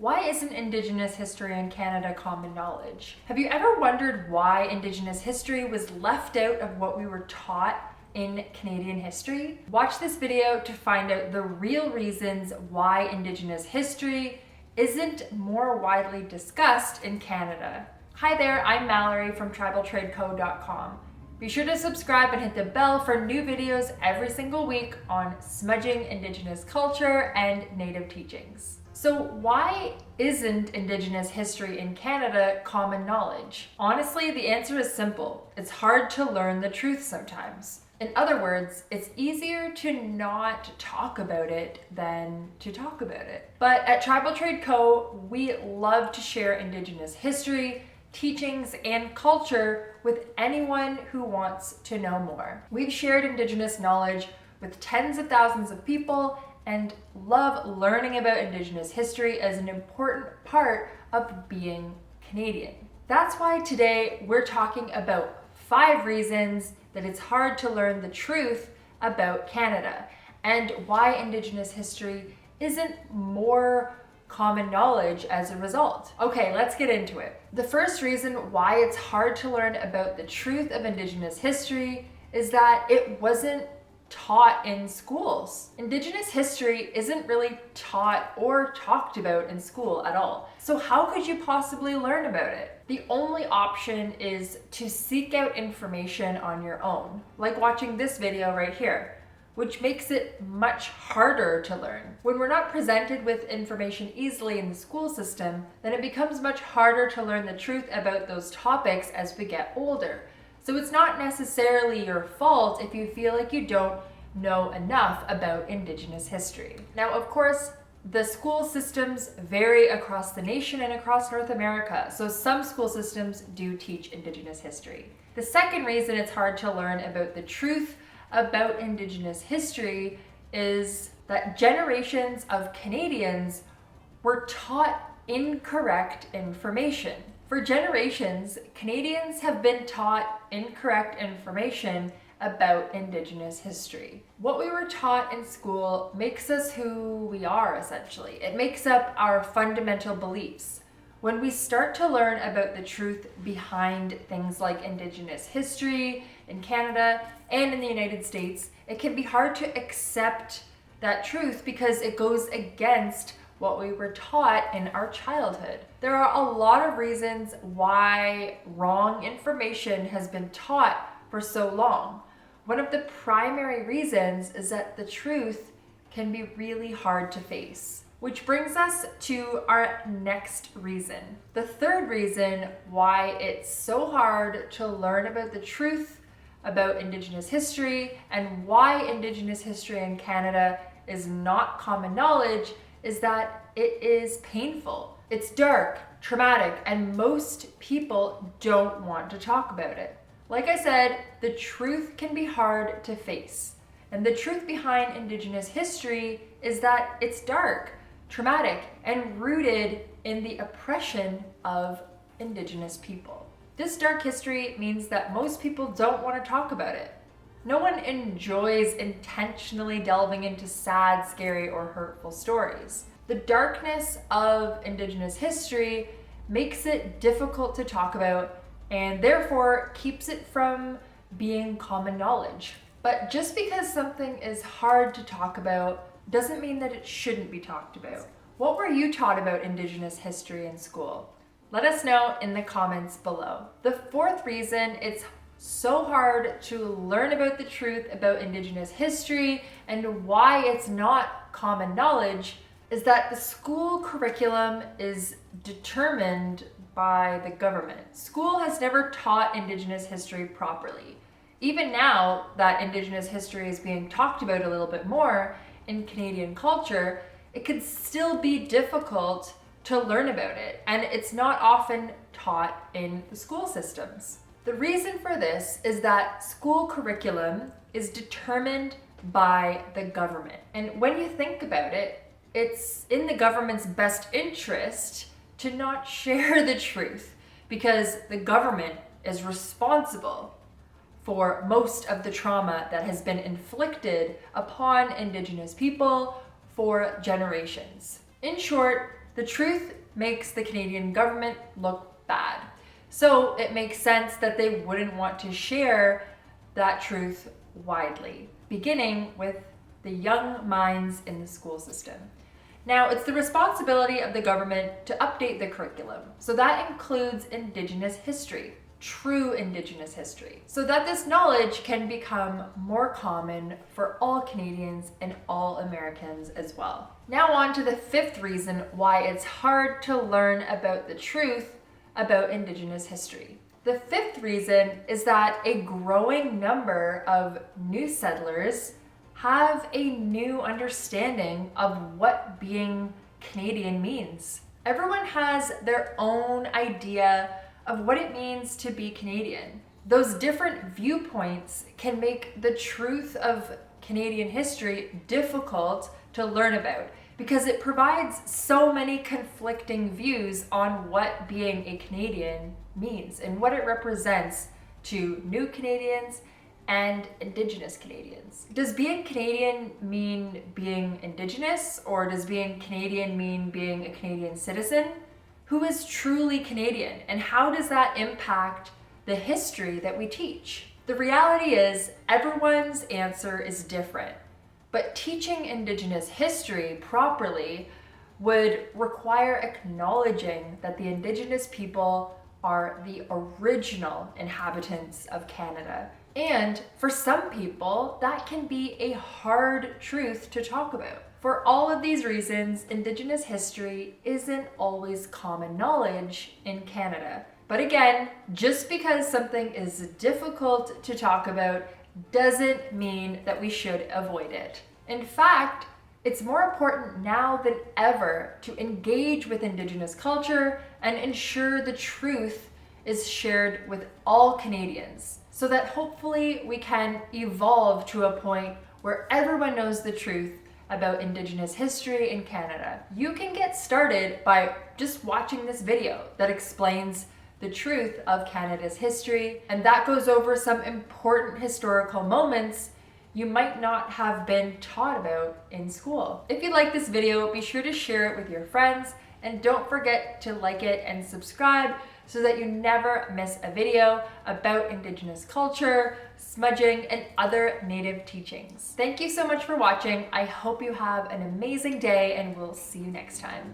Why isn't Indigenous history in Canada common knowledge? Have you ever wondered why Indigenous history was left out of what we were taught in Canadian history? Watch this video to find out the real reasons why Indigenous history isn't more widely discussed in Canada. Hi there, I'm Mallory from tribaltradeco.com. Be sure to subscribe and hit the bell for new videos every single week on smudging Indigenous culture and Native teachings. So why isn't Indigenous history in Canada common knowledge? Honestly, the answer is simple. It's hard to learn the truth sometimes. In other words, it's easier to not talk about it than to talk about it. But at Tribal Trade Co., we love to share Indigenous history, teachings, and culture with anyone who wants to know more. We've shared Indigenous knowledge with tens of thousands of people and love learning about Indigenous history as an important part of being Canadian. That's why today we're talking about 5 reasons that it's hard to learn the truth about Canada and why Indigenous history isn't more common knowledge as a result. Okay, let's get into it. The first reason why it's hard to learn about the truth of Indigenous history is that it wasn't taught in schools. Indigenous history isn't really taught or talked about in school at all. So how could you possibly learn about it? The only option is to seek out information on your own, like watching this video right here, which makes it much harder to learn. When we're not presented with information easily in the school system, then it becomes much harder to learn the truth about those topics as we get older. So it's not necessarily your fault if you feel like you don't know enough about Indigenous history. Now, of course, the school systems vary across the nation and across North America, so some school systems do teach Indigenous history. The second reason it's hard to learn about the truth about Indigenous history is that generations of Canadians were taught incorrect information. For generations, Canadians have been taught incorrect information about Indigenous history. What we were taught in school makes us who we are, essentially. It makes up our fundamental beliefs. When we start to learn about the truth behind things like Indigenous history in Canada and in the United States, it can be hard to accept that truth because it goes against what we were taught in our childhood. There are a lot of reasons why wrong information has been taught for so long. One of the primary reasons is that the truth can be really hard to face. Which brings us to our next reason. The third reason why it's so hard to learn about the truth about Indigenous history and why Indigenous history in Canada is not common knowledge is that it is painful. It's dark, traumatic, and most people don't want to talk about it. Like I said, the truth can be hard to face. And the truth behind Indigenous history is that it's dark, traumatic, and rooted in the oppression of Indigenous people. This dark history means that most people don't want to talk about it. No one enjoys intentionally delving into sad, scary, or hurtful stories. The darkness of Indigenous history makes it difficult to talk about and therefore keeps it from being common knowledge. But just because something is hard to talk about doesn't mean that it shouldn't be talked about. What were you taught about Indigenous history in school? Let us know in the comments below. The fourth reason it's so hard to learn about the truth about Indigenous history and why it's not common knowledge is that the school curriculum is determined by the government. School has never taught Indigenous history properly. Even now that Indigenous history is being talked about a little bit more in Canadian culture, it can still be difficult to learn about it, and it's not often taught in the school systems. The reason for this is that school curriculum is determined by the government. And when you think about it, it's in the government's best interest to not share the truth because the government is responsible for most of the trauma that has been inflicted upon Indigenous people for generations. In short, the truth makes the Canadian government look bad. So it makes sense that they wouldn't want to share that truth widely, beginning with the young minds in the school system. Now, it's the responsibility of the government to update the curriculum. So that includes Indigenous history, true Indigenous history, so that this knowledge can become more common for all Canadians and all Americans as well. Now on to the fifth reason why it's hard to learn about the truth about Indigenous history. The fifth reason is that a growing number of new settlers have a new understanding of what being Canadian means. Everyone has their own idea of what it means to be Canadian. Those different viewpoints can make the truth of Canadian history difficult to learn about because it provides so many conflicting views on what being a Canadian means and what it represents to new Canadians and Indigenous Canadians. Does being Canadian mean being Indigenous, or does being Canadian mean being a Canadian citizen? Who is truly Canadian, and how does that impact the history that we teach? The reality is everyone's answer is different, but teaching Indigenous history properly would require acknowledging that the Indigenous people are the original inhabitants of Canada. And for some people, that can be a hard truth to talk about. For all of these reasons, Indigenous history isn't always common knowledge in Canada. But again, just because something is difficult to talk about doesn't mean that we should avoid it. In fact, it's more important now than ever to engage with Indigenous culture and ensure the truth is shared with all Canadians, so that hopefully we can evolve to a point where everyone knows the truth about Indigenous history in Canada. You can get started by just watching this video that explains the truth of Canada's history, and that goes over some important historical moments you might not have been taught about in school. If you like this video, be sure to share it with your friends, and don't forget to like it and subscribe so that you never miss a video about Indigenous culture, smudging, and other Native teachings. Thank you so much for watching. I hope you have an amazing day, and we'll see you next time.